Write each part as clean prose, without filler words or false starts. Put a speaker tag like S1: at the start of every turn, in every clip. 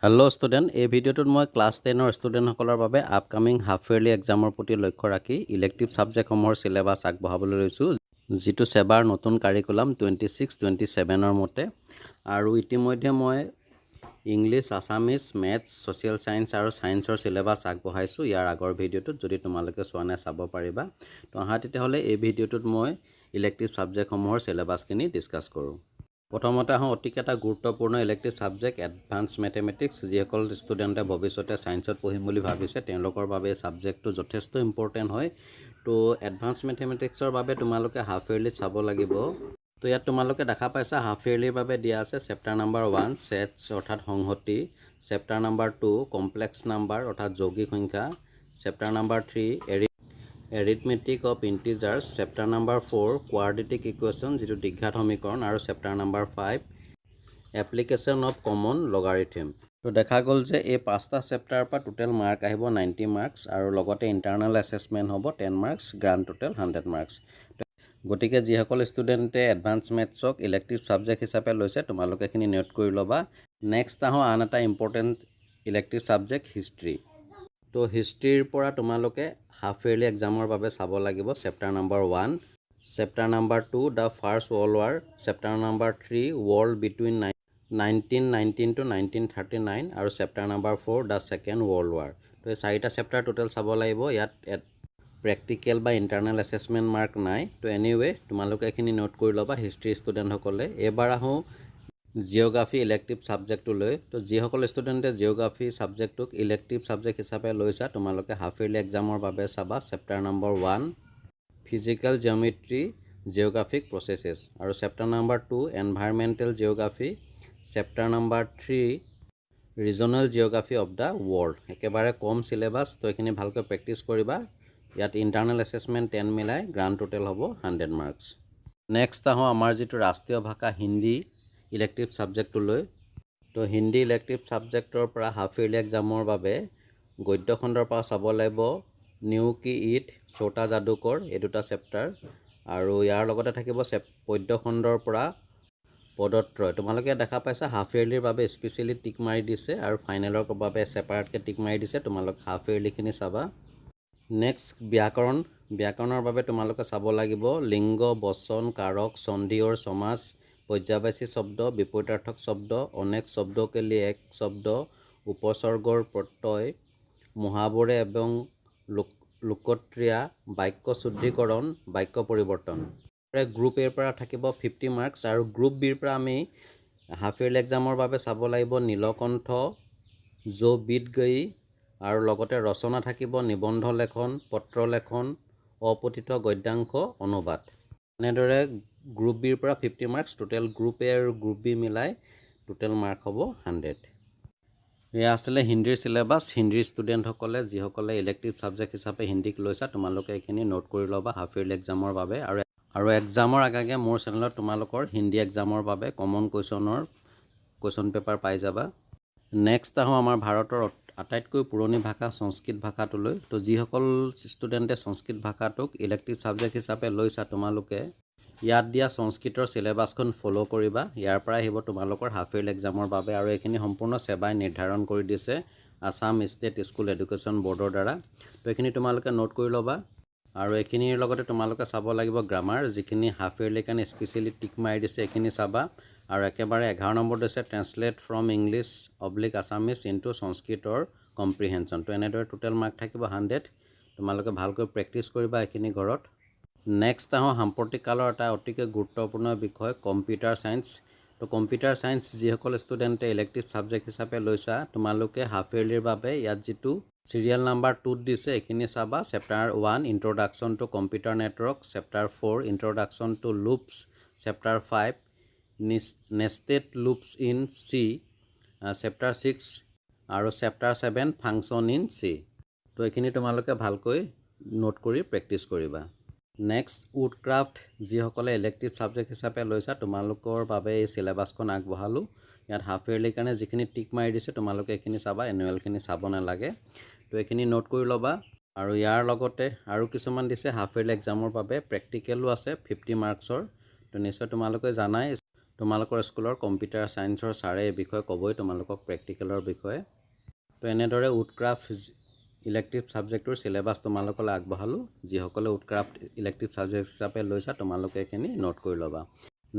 S1: Hello' student, এই ভিডিঅ'টোত মই ক্লাছ 10ৰ ষ্টুডেণ্টসকলৰ বাবে আপকামিং হাফ ইয়াৰলি এক্সামৰ প্ৰতি লক্ষ্য ৰাখি ইলেক্টিভ ছাবজেক্টসমূহৰ চিলেবাছ আগবঢ়াবলৈ লৈছোঁ, যিটো সেবাৰ নতুন কাৰিকুলাম 26-27ৰ মতে। আৰু ইতিমধ্যে মই English, Assamese, maths, social science আৰু ছায়েন্সৰ চিলেবাছ আগবঢ়াইছোঁ ইয়াৰ আগৰ ভিডিঅ'টোত। যদি তোমালোকে চোৱা নাই চাব পাৰিবা। তো আহা তেতিয়াহ'লে এই ভিডিঅ'টোত মই ইলেক্টিভ ছাবজেক্টসমূহৰ চিলেবাছখিনি ডিছকাছ কৰোঁ। প্ৰথমতে আহোঁ অতিকে এটা গুৰুত্বপূৰ্ণ ইলেক্টিভ ছাবজেক্ট এডভান্স মেথমেটিক্স। যিসকল ষ্টুডেণ্টে ভৱিষ্যতে ছায়েন্সত পঢ়িম বুলি ভাবিছে তেওঁলোকৰ বাবে এই ছাবজেক্টটো যথেষ্ট ইম্পৰ্টেণ্ট হয়। তো এডভান্স মেথমেটিক্সৰ বাবে তোমালোকে হাফ ইয়াৰলিত চাব লাগিব। তো ইয়াত তোমালোকে দেখা পাইছা হাফ ইয়াৰলিৰ বাবে দিয়া আছে চেপ্টাৰ নাম্বাৰ 1 ছেটছ অৰ্থাৎ সংহতি, চেপ্টাৰ নাম্বাৰ 2 কমপ্লেক্স নাম্বাৰ অৰ্থাৎ যৌগিক সংখ্যা, chapter number 3 arithmetic of integers, chapter number 4 quadratic equation যিটো দ্বিঘাত সমীকৰণ, আৰু chapter number 5 application of common logarithm. তো দেখা গ'ল যে এই 5টা চেপ্টাৰৰ পৰা টোটেল মাৰ্ক আহিব 90 মাৰ্কছ আৰু লগতে ইণ্টাৰনেল এছেছমেণ্ট হ'ব 10 মাৰ্কছ, গ্ৰাণ্ড টোটেল 100 মাৰ্কছ। গতিকে যিসকল ষ্টুডেণ্টে এডভান্স মেথছক ইলেক্টিভ ছাবজেক্ট হিচাপে লৈছে তোমালোকে এইখিনি নোট কৰি ল'বা। নেক্সট আহোঁ আন এটা ইম্পৰ্টেণ্ট ইলেক্টিভ ছাবজেক্ট হিষ্ট্ৰী। তো হিষ্ট্ৰীৰ পৰা তোমালোকে হাফ ইয়াৰলি এক্সামৰ বাবে চাব লাগিব chapter number 1, chapter number 2 the first world war, chapter number 3 world between 1919 to 1939 আৰু chapter number 4 the second world war. তো এই 4টা চেপ্টাৰ টোটেল চাব লাগিব। ইয়াত প্ৰেক্টিকেল বা ইণ্টাৰনেল এছেছমেণ্ট মাৰ্ক নাই। তো এনিৱে তোমালোকে এইখিনি নোট কৰি ল'বা হিষ্ট্ৰী ষ্টুডেণ্টসকলে। এইবাৰ আহোঁ জিঅ'গ্ৰাফী ইলেক্টিভ ছাবজেক্টটোলৈ। তো যিসকল ষ্টুডেণ্টে জিঅ'গ্ৰাফী ছাবজেক্টটোক ইলেক্টিভ ছাবজেক্ট হিচাপে লৈছা তোমালোকে হাফ ইয়াৰলি এক্সামৰ বাবে চাবা chapter number 1 physical geometry geographic processes, আৰু chapter number 2 environmental geography, chapter number 3 regional geography of the world. একেবাৰে কম চিলেবাছ, তো এইখিনি ভালকৈ প্ৰেক্টিছ কৰিবা। ইয়াত ইণ্টাৰনেল এছেছমেণ্ট 10 মিলাই গ্ৰাণ্ড টোটেল হ'ব 100 মাৰ্কছ। নেক্সট আহোঁ আমাৰ যিটো ৰাষ্ট্ৰীয় ভাষা হিন্দী ইলেক্টিভ ছাবজেক্টটোলৈ। তো হিন্দী ইলেক্টিভ ছাবজেক্টৰ পৰা হাফ ইয়াৰলি এক্সামৰ বাবে গদ্য খণ্ডৰ পৰা চাব লাগিব নিউ কি ইট, ছোটা যাদুকৰ, এই দুটা চেপ্টাৰ, আৰু ইয়াৰ লগতে থাকিব পদ্য খণ্ডৰ পৰা পদত্ৰয়। তোমালোকে দেখা পাইছা হাফ ইয়াৰলিৰ বাবে স্পেচিয়েলি টিক মাৰি দিছে আৰু ফাইনেলৰ বাবে ছেপাৰেটকৈ টিক মাৰি দিছে। তোমালোকে হাফ ইয়াৰলিখিনি চাবা। নেক্সট ব্যাকৰণৰ বাবে তোমালোকে চাব লাগিব লিংগ, বচন, কাৰক, সন্ধি আৰু সমাস, পৰ্যায়বাচী শব্দ, বিপৰীতাৰ্থক শব্দ, অনেক শব্দকে লিয়ে এক শব্দ, উপসৰ্গৰ প্ৰত্যয়, মহাবৰে এবং লোকত্ৰিয়া, বাক্য শুদ্ধিকৰণ, বাক্য পৰিৱৰ্তন। গ্ৰুপ এৰ পৰা থাকিব 50 মাৰ্কছ আৰু গ্ৰুপ বিৰ পৰা আমি হাফ ইয়াৰলি এক্সামৰ বাবে চাব লাগিব নীলকণ্ঠ, জো বিদ গই, আৰু লগতে ৰচনা থাকিব নিবন্ধ লেখন, পত্ৰ লেখন, অপঠিত গদ্যাংশ, অনুবাদ। এনেদৰে গ্ৰুপ বিৰ পৰা 50 মাৰ্কছ, টোটেল গ্ৰুপ এ আৰু গ্ৰুপ বি মিলাই টোটেল মাৰ্ক হ'ব 100। এয়া আছিলে হিন্দীৰ চিলেবাছ। হিন্দীৰ ষ্টুডেণ্টসকলে যিসকলে ইলেক্টিভ ছাবজেক্ট হিচাপে হিন্দীক লৈছা তোমালোকে এইখিনি নোট কৰি ল'বা হাফ ইয়াৰলি এক্সামৰ বাবে। আৰু এক্সামৰ আগে মোৰ চেনেলত তোমালোকৰ হিন্দী এক্সামৰ বাবে কমন কুৱেশ্যন পেপাৰ পাই যাবা। নেক্সট আহোঁ আমাৰ ভাৰতৰ আটাইতকৈ পুৰণি ভাষা সংস্কৃত ভাষাটোলৈ। তো যিসকল ষ্টুডেণ্টে সংস্কৃত ভাষাটোক ইলেক্টিভ ছাবজেক্ট হিচাপে লৈছা তোমালোকে ইয়াত দিয়া সংস্কৃতৰ চিলেবাছখন ফ'ল' কৰিবা। ইয়াৰ পৰা আহিব তোমালোকৰ হাফ ইয়াৰলি এক্সামৰ বাবে, আৰু এইখিনি সম্পূৰ্ণ সেৱাই নিৰ্ধাৰণ কৰি দিছে আছাম ষ্টেট স্কুল এডুকেশ্যন বৰ্ডৰ দ্বাৰা। তো এইখিনি তোমালোকে নোট কৰি ল'বা। আৰু এইখিনিৰ লগতে তোমালোকে চাব লাগিব গ্ৰামাৰ, যিখিনি হাফ ইয়াৰলিৰ কাৰণে স্পেচিয়েলি টিক মাৰি দিছে এইখিনি চাবা। আৰু একেবাৰে 11 নম্বৰ দিছে translate from English / Assamese into সংস্কৃতৰ কম্প্ৰিহেনশ্যন। তো এনেদৰে টোটেল মাৰ্ক থাকিব 100। তোমালোকে ভালকৈ প্ৰেক্টিছ কৰিবা এইখিনি ঘৰত। নেক্সট আহোঁ সাম্প্ৰতিক কালৰ এটা অতিকৈ গুৰুত্বপূৰ্ণ বিষয় কম্পিউটাৰ ছায়েন্স। তো কম্পিউটাৰ ছায়েন্স যিসকল ষ্টুডেণ্টে ইলেক্টিভ ছাবজেক্ট হিচাপে লৈছা তোমালোকে হাফ ইয়াৰলিৰ বাবে ইয়াত যিটো চিৰিয়েল নাম্বাৰ 2 দিছে এইখিনি চাবা। Chapter 1 introduction to computer network, chapter 4 introduction to loops, chapter 5 nested loops in C, chapter 6 আৰু চেপ্টাৰ 7 ফাংচন ইন চি। তো এইখিনি তোমালোকে ভালকৈ নোট কৰি প্ৰেক্টিছ কৰিবা। নেক্সট উডক্ৰাফ্ট যিসকলে ইলেক্টিভ ছাবজেক্ট হিচাপে লৈছা তোমালোকৰ বাবে এই চিলেবাছখন আগবঢ়ালোঁ। ইয়াত হাফ ইয়াৰলিৰ কাৰণে যিখিনি টিক মাৰি দিছে তোমালোকে এইখিনি চাবা, এনুৱেলখিনি চাব নালাগে। তো এইখিনি নোট কৰি ল'বা। আৰু ইয়াৰ লগতে আৰু কিছুমান দিছে হাফ ইয়াৰলি এক্সামৰ বাবে প্ৰেক্টিকেলো আছে 50 মাৰ্কছৰ। তো নিশ্চয় তোমালোকে জানাই তোমালোকৰ স্কুলৰ কম্পিউটাৰ সায়েন্সৰ ছাৰে এই বিষয়ে ক'বই তোমালোকক প্ৰেক্টিকেলৰ বিষয়ে। তো এনেদৰে উডক্ৰাফ্ট ইলেক্টিভ সাবজেক্টৰ সিলেবাস তোমালোকলৈ আগবঢ়ালোঁ। যিসকলে উডক্ৰাফ্ট ইলেক্টিভ সাবজেক্ট হিচাপে লৈছা তোমালোকে এইখিনি নোট কৰি ল'বা।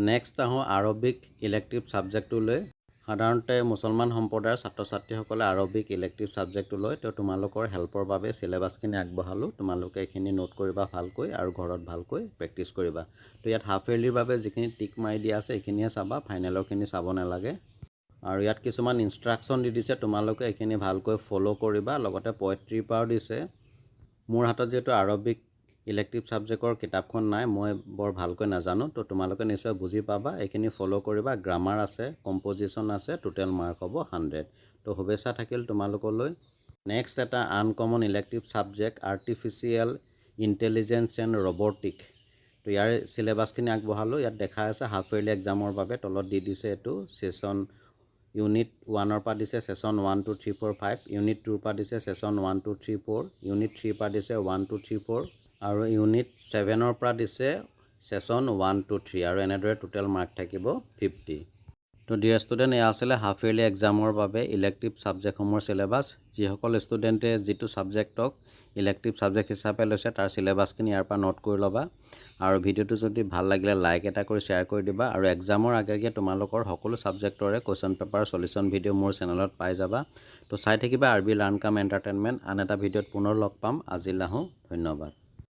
S1: নেক্সট আহোঁ আৰবিক ইলেক্টিভ সাবজেক্টটোলৈ। সাধাৰণতে মুছলমান সম্প্ৰদায়ৰ ছাত্ৰ ছাত্ৰীসকলে আৰবিক ইলেক্টিভ সাবজেক্টটো লয়। তো তোমালোকৰ হেল্পৰ বাবে সিলেবাসখিনি আগবঢ়ালোঁ। তোমালোকে এইখিনি নোট কৰিবা ভালকৈ আৰু ঘৰত ভালকৈ প্ৰেক্টিছ কৰিবা। তো ইয়াত হাফ ইয়াৰলিৰ বাবে যিখিনি টিক মাৰি দিয়া আছে এইখিনিয়ে চাবা, ফাইনেলৰখিনি চাব নালাগে। আৰু ইয়াত কিছুমান ইনষ্ট্ৰাকশ্যন দি দিছে, তোমালোকে এইখিনি ভালকৈ ফ'ল' কৰিবা। লগতে পয়েট্ৰিৰ পৰাও দিছে। মোৰ হাতত যিহেতু আৰবিক ইলেক্টিভ সাবজেক্টৰ কিতাপখন নাই, মই বৰ ভালকৈ নাজানো। তো তোমালোকে নিশ্চয় বুজি পাবা, এইখিনি ফ'ল' কৰিবা। গ্ৰামাৰ আছে, কম্প'জিশ্যন আছে, টোটেল মাৰ্ক হ'ব 100। তো শুভেচ্ছা থাকিল তোমালোকলৈ। নেক্সট এটা uncommon elective subject artificial intelligence and robotic. তো ইয়াৰ সিলেবাসখিনি আগবঢ়ালোঁ। ইয়াত দেখা আছে হাফ ইয়াৰলি এক্সামৰ বাবে তলত দি দিছে এইটো ছেশ্যন ইউনিট 1ৰ পৰা দিছে ছেশ্যন 1, 2, 3, 4, 5, ইউনিট 2ৰ পৰা দিছে ছেশ্যন 1, 2, 3, 4, ইউনিট 3ৰ পৰা দিছে 1, 2, 3, 4 আৰু ইউনিট 7ৰ পৰা দিছে ছেশ্যন 1, 2, 3 আৰু এনেদৰে টোটেল মাৰ্ক থাকিব 50। তো ডিয়াৰ ষ্টুডেণ্ট, এয়া আছিলে হাফ ইয়াৰলি এক্সামৰ বাবে ইলেক্টিভ ছাবজেক্টসমূহৰ চিলেবাছ। যিসকল ষ্টুডেণ্টে যিটো ছাবজেক্টক ইলেক্টিভ ছাবজেক্ট হিচাপে লৈছে তাৰ চিলেবাছখিনি ইয়াৰ পৰা নোট কৰি ল'বা। আৰু ভিডিঅ'টো যদি ভাল লাগিলে লাইক এটা কৰি শ্বেয়াৰ কৰি দিবা। আৰু এক্সামৰ আগে আগে তোমালোকৰ সকলো ছাবজেক্টৰে কুৱেশ্যন পেপাৰ সলিউশ্যন ভিডিঅ' মোৰ চেনেলত পাই যাবা। তো চাই থাকিবা RB লাৰ্ণ কাম এণ্টাৰটেইনমেণ্ট। আন এটা ভিডিঅ'ত পুনৰ লগ পাম। আজিলৈ আহোঁ, ধন্যবাদ।